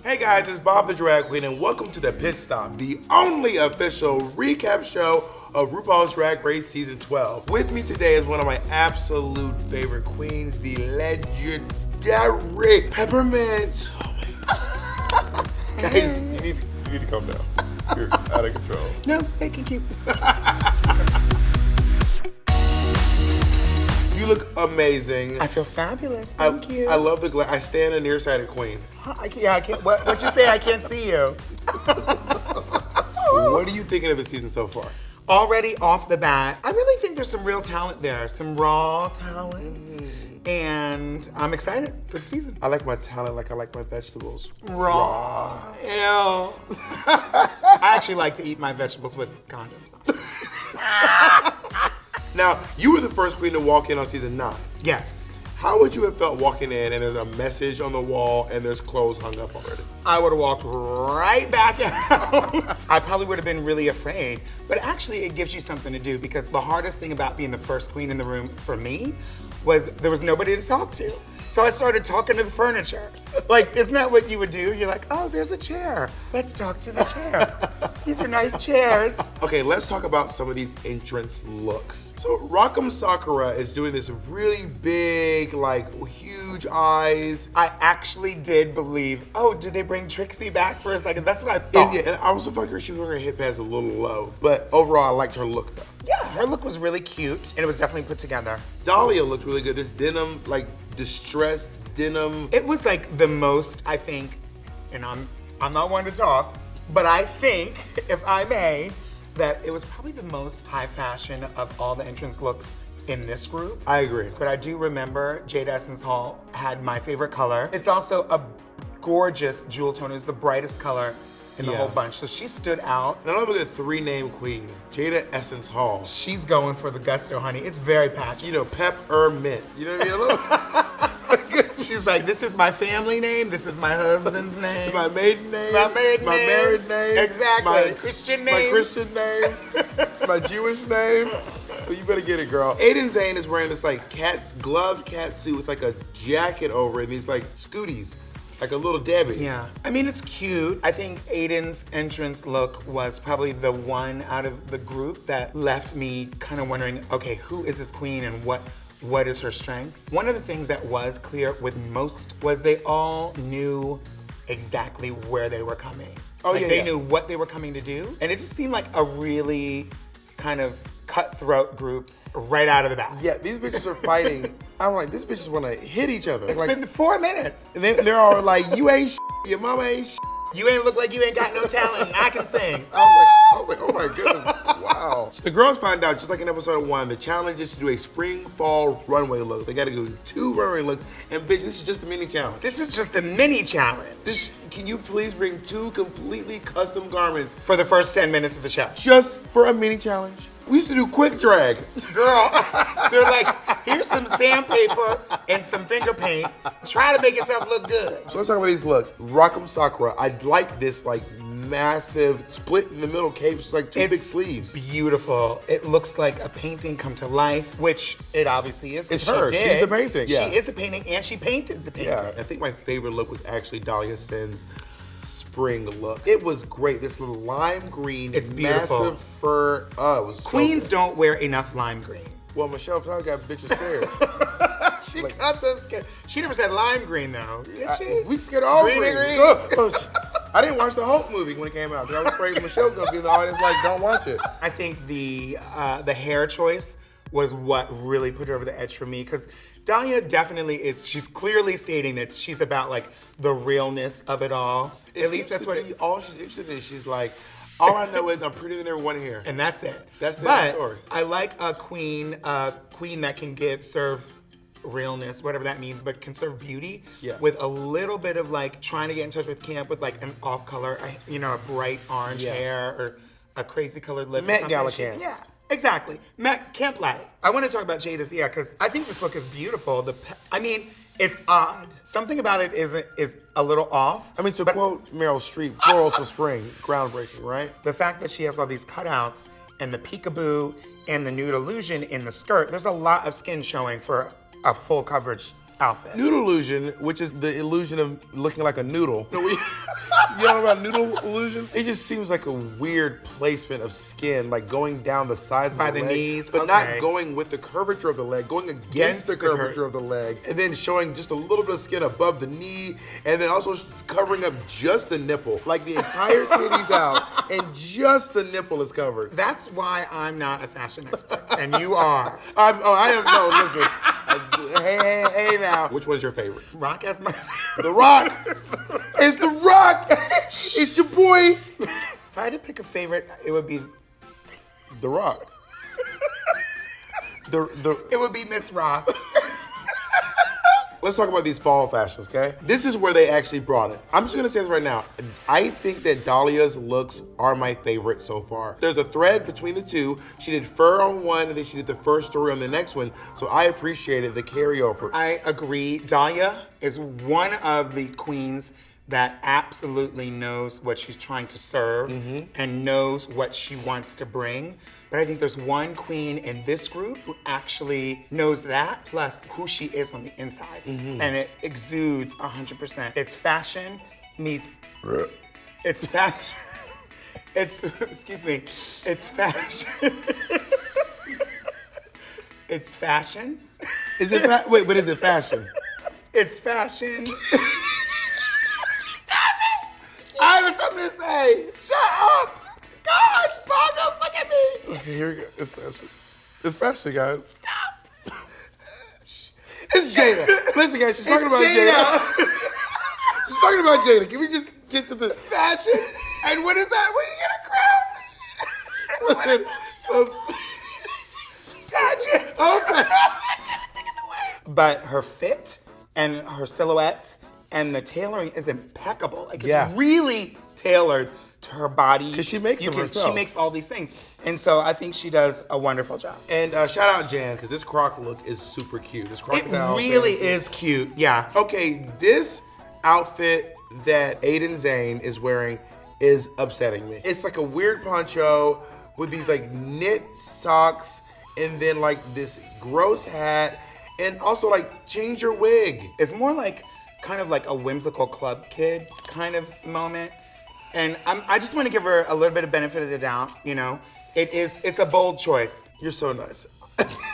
Hey guys, it's Bob the Drag Queen, and welcome to the Pit Stop, the only official recap show of RuPaul's Drag Race Season 12. With me today is one of my absolute favorite queens, the legendary Peppermint. Oh my God. Guys, you need to calm down. You're out of control. No, they can keep. You look amazing. I feel fabulous. Thank you. I love the glass. I stand a nearsighted queen. I can't. What you say? I can't see you. What are you thinking of the season so far? Already off the bat, I really think there's some real talent there, some raw talent, and I'm excited for the season. I like my talent like I like my vegetables. Raw. Ew. I actually like to eat my vegetables with condoms on. Now, you were the first queen to walk in on season 9. Yes. How would you have felt walking in and there's a message on the wall and there's clothes hung up already? I would have walked right back out. I probably would have been really afraid, but actually it gives you something to do because the hardest thing about being the first queen in the room for me was there was nobody to talk to. So I started talking to the furniture. Like, isn't that what you would do? You're like, oh, there's a chair. Let's talk to the chair. These are nice chairs. Okay, let's talk about some of these entrance looks. So Rock'em Sakura is doing this really big, like, huge eyes. I actually did believe, oh, did they bring Trixie back for a second? That's what I thought. And I was afraid she was wearing her hip pads a little low. But overall, I liked her look, though. Yeah, her look was really cute, and it was definitely put together. Dahlia looked really good. This denim, like, distressed denim. It was like the most, I think, and I'm not one to talk, but I think, if I may, that it was probably the most high fashion of all the entrance looks in this group. I agree. But I do remember Jade Essence Hall had my favorite color. It's also a gorgeous jewel tone. It was the brightest color in the whole bunch. So she stood out. And I love a good 3-name queen, Jada Essence Hall. She's going for the gusto, honey. It's very patchy. You know, Peppermint. You know what I mean? She's like, this is my family name, this is my husband's name. My maiden name. My maiden my name. married name. Exactly. My Christian name. My Christian name. My Jewish name. So you better get it, girl. Aiden Zane is wearing this like gloved cat suit with like a jacket over it and these like scooties. Like a little Debbie. Yeah. I mean, it's cute. I think Aiden's entrance look was probably the one out of the group that left me kind of wondering, okay, who is this queen and what is her strength? One of the things that was clear with most was they all knew exactly where they were coming. Oh, like yeah, they knew what they were coming to do. And it just seemed like a really kind of cutthroat group right out of the bat. Yeah, these bitches are fighting. I'm like, these bitches want to hit each other. It's like, been 4 minutes. and they're all like, you ain't your mama ain't You ain't look like you ain't got no talent and I can sing. I was like, oh my goodness, wow. So the girls find out, just like in episode 1, the challenge is to do a spring-fall runway look. They gotta do 2 runway looks, and bitch, this is just a mini challenge. This is just the mini challenge. Can you please bring 2 completely custom garments For the first 10 minutes of the show. just for a mini challenge? We used to do quick drag. Girl, they're like, here's some sandpaper and some finger paint. Try to make yourself look good. So let's talk about these looks. Rock'em Sakura, I like this like massive split in the middle cape. It's like 2 big sleeves. Beautiful. It looks like a painting come to life, which it obviously is. It's she her. did. She's the painting. Yeah. She is the painting, and she painted the painting. Yeah, I think my favorite look was actually Dahlia Sin's spring look. It was great. This little lime green, It's beautiful. massive fur. Oh, it was so Queens good. don't wear enough lime green. Well, Michelle Pfeiffer got bitches scared. She got those scared. She never said lime green though, did she? We scared all Green green. and green. I didn't watch the Hulk movie when it came out because I was afraid Michelle was gonna be in the audience like, don't watch it. I think the hair choice was what really put her over the edge for me because Dahlia definitely is. She's clearly stating that she's about like the realness of it all. At least that's what. All she's interested in. She's like, all I know is I'm prettier than everyone here. And that's it. That's the story. I like a queen that can serve realness, whatever that means, but can serve beauty with a little bit of like trying to get in touch with camp with like an off color, a bright orange hair or a crazy colored lip. Met Gala camp. Yeah. Exactly. Met Camp Light. I want to talk about Jada's, because I think this look is beautiful. It's odd. Something about it is a little off. I mean, to quote Meryl Streep, florals for spring, groundbreaking, right? The fact that she has all these cutouts and the peekaboo and the nude illusion in the skirt, there's a lot of skin showing for a full coverage outfit. Noodle illusion, which is the illusion of looking like a noodle. You know about noodle illusion? It just seems like a weird placement of skin, like going down the sides By of the the leg, knees, but okay. not going with the curvature of the leg, going against the curvature of the leg, and then showing just a little bit of skin above the knee, and then also covering up just the nipple. Like the entire titty's out, and just the nipple is covered. That's why I'm not a fashion expert, and you are. I am, no, listen. Hey now. Which one's your favorite? Rock as my favorite. The Rock. It's The Rock. It's your boy. If I had to pick a favorite, it would be The Rock. It would be Miss Rock. Let's talk about these fall fashions, okay? This is where they actually brought it. I'm just gonna say this right now. I think that Dahlia's looks are my favorite so far. There's a thread between the two. She did fur on one, and then she did the fur story on the next one. So I appreciated the carryover. I agree. Dahlia is one of the queens that absolutely knows what she's trying to serve and knows what she wants to bring. But I think there's one queen in this group who actually knows that, plus who she is on the inside. And it exudes 100%. It's fashion meets, it's fashion. It's, excuse me, it's fashion. It's fashion. Is it, wait, but is it fashion? It's fashion. I have something to say. Shut up. God, Bob, don't look at me. Okay, here we go. It's fashion. It's fashion, guys. Stop. It's Jada. Listen, guys, she's talking about Jada. She's talking about Jada. Can we just get to the Fashion? And what is that? Where you gonna crown? listen? So, Pageant. okay. But her fit and her silhouettes and the tailoring is impeccable. Like, Yeah. it's really tailored to her body. 'Cause she makes them herself. She makes all these things. And so I think she does a wonderful job. And shout out Jan, because this croc look is super cute. This It crocodile. really fantasy. is cute. Yeah. Okay, this outfit that Aiden Zane is wearing is upsetting me. It's like a weird poncho with these like knit socks and then like this gross hat and also like change your wig. It's more like kind of like a whimsical club kid kind of moment. And I just want to give her a little bit of benefit of the doubt, you know? It's a bold choice. You're so nice.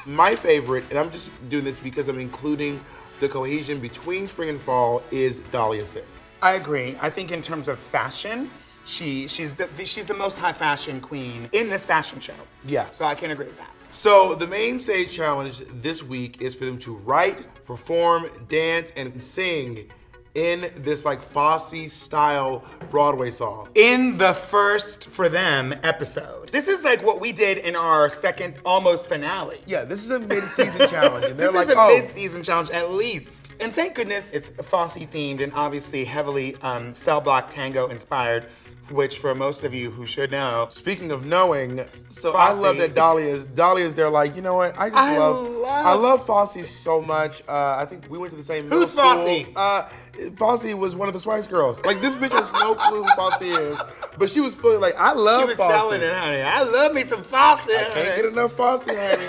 My favorite, and I'm just doing this because I'm including the cohesion between spring and fall, is Dahlia Singh. I agree. I think in terms of fashion, she's the most high fashion queen in this fashion show. Yeah. So I can agree with that. So the main stage challenge this week is for them to write, perform, dance, and sing in this like Fosse style Broadway song. In the first For Them episode. This is like what we did in our second almost finale. Yeah, this is a mid-season challenge, and they're This like, is a oh, mid-season challenge at least. And thank goodness it's Fosse themed and obviously heavily cell block tango inspired, which for most of you who should know. speaking of knowing, so I Fosse. love that Dahlia's there like, you know what, I love Fosse so much. I think we went to the same middle Who's school. Fosse? Fosse was one of the Spice Girls. Like, this bitch has no clue who Fosse is, but she was feeling like, I love She was Fosse. selling it, honey. I love me some Fosse. Can't get enough Fosse, honey.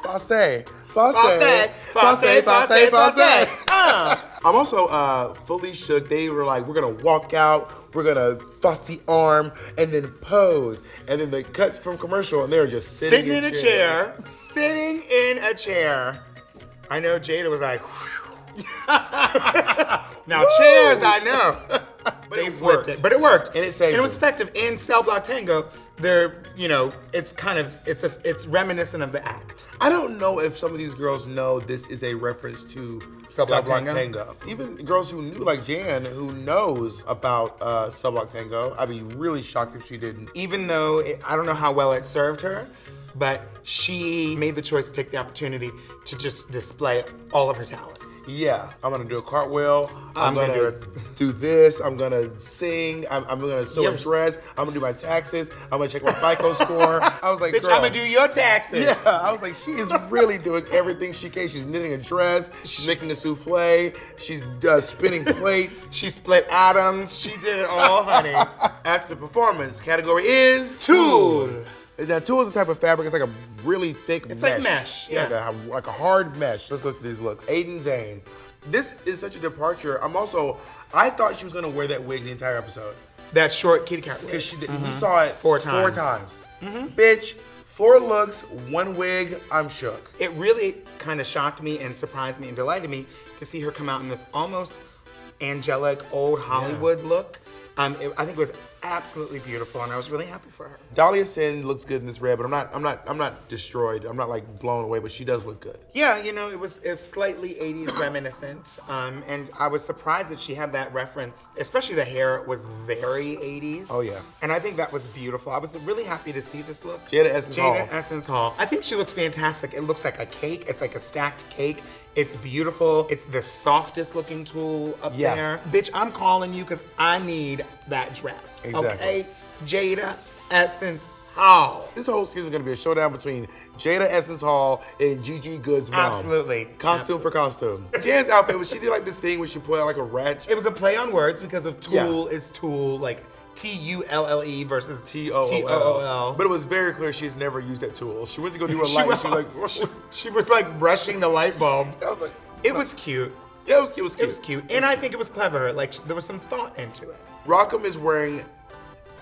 Fosse. Fosse. Fosse. Fosse. Fosse. Fosse. Uh. I'm also fully shook. They were like, we're gonna walk out, we're gonna Fosse arm, and then pose. And then the cuts from commercial, and they're just Sitting in a chair. Sitting in a chair. I know Jada was like, whew. Now chairs, I know. But They it flipped worked. it. But it worked. And it saved And it was them. effective. In Cell Block Tango, they're, you know, it's kind of, it's reminiscent of the act. I don't know if some of these girls know this is a reference to Cell Block Block Tango? Tango. Even girls who knew, like Jan, who knows about Cell Block Tango, I'd be really shocked if she didn't. Even though I don't know how well it served her, but she made the choice to take the opportunity to just display all of her talents. Yeah, I'm gonna do a cartwheel. I'm gonna gonna do this. I'm gonna sing. I'm gonna sew a Yes. dress. I'm gonna do my taxes. I'm gonna check my FICO score. I was like, Bitch, girl. I'm gonna do your taxes. Yeah, I was like, she is really doing everything she can. She's knitting a dress. She's making a souffle. She's spinning plates. She split atoms. She did it all, honey. After the performance, category is Tool. Now, tulle is the type of fabric, it's like a really thick mesh. It's like mesh, yeah. Like a hard mesh. Let's go through these looks. Aiden Zane. This is such a departure. I thought she was gonna wear that wig the entire episode. That short kitty cat wig. Because we saw it Four four times. times. Bitch, 4 looks, 1 wig, I'm shook. It really kind of shocked me and surprised me and delighted me to see her come out in this almost angelic old Hollywood look. I think it was absolutely beautiful, and I was really happy for her. Dahlia Sin looks good in this red, but I'm not destroyed. I'm not like blown away, but she does look good. Yeah, you know, it was slightly 80s reminiscent, and I was surprised that she had that reference, especially the hair was very 80s. Oh, yeah. And I think that was beautiful. I was really happy to see this look. Jada Essence Hall. Jada Essence Hall. I think she looks fantastic. It looks like a cake. It's like a stacked cake. It's beautiful. It's the softest looking tulle up there. Bitch, I'm calling you because I need that dress. Exactly. Okay? Jada Essence Hall. This whole season is gonna be a showdown between Jada Essence Hall and Gigi Good's mom. Absolutely. Costume for costume. Jan's outfit, she did like this thing where she put out like a ratchet. It was a play on words because of tulle is tulle, like Tulle versus T-O-O-L. But it was very clear she's never used that tool. She went to go do a light. She was like brushing the light bulbs. I was like, it was cute. Yeah, it was cute. It was cute. And I think it was clever. Like, there was some thought into it. Rockham is wearing,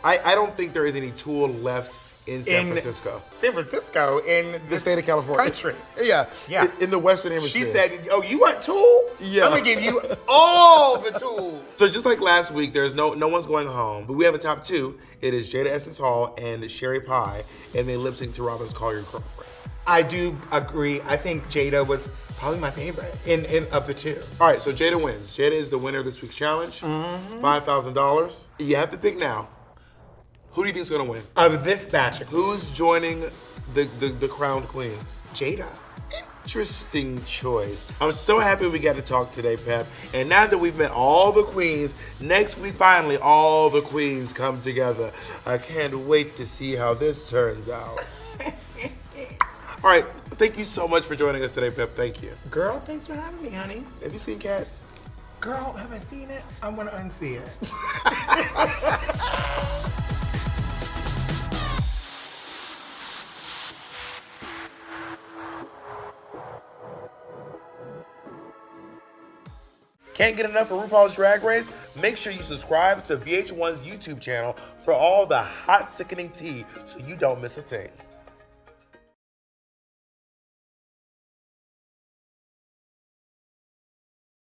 I don't think there is any tulle left in San Francisco. San Francisco, in The state of California. Country. Yeah. Yeah. In the Western Hemisphere. She said, oh, you want tulle? Yeah. I'm gonna give you all the tulle. So just like last week, there's no one's going home, but we have a top 2. It is Jada Essence Hall and Sherry Pie, and they lip sync to Robin's Call Your Girlfriend. I do agree. I think Jada was probably my favorite in of the 2. All right, so Jada wins. Jada is the winner of this week's challenge. $5,000. You have to pick now. Who do you think is gonna win? Of this batch. Who's joining the crowned queens? Jada. Interesting choice. I'm so happy we got to talk today, Pep. And now that we've met all the queens, next week finally all the queens come together. I can't wait to see how this turns out. All right, thank you so much for joining us today, Pep. Thank you. Girl, thanks for having me, honey. Have you seen Cats? Girl, have I seen it? I want to unsee it. Can't get enough of RuPaul's Drag Race? Make sure you subscribe to VH1's YouTube channel for all the hot, sickening tea so you don't miss a thing.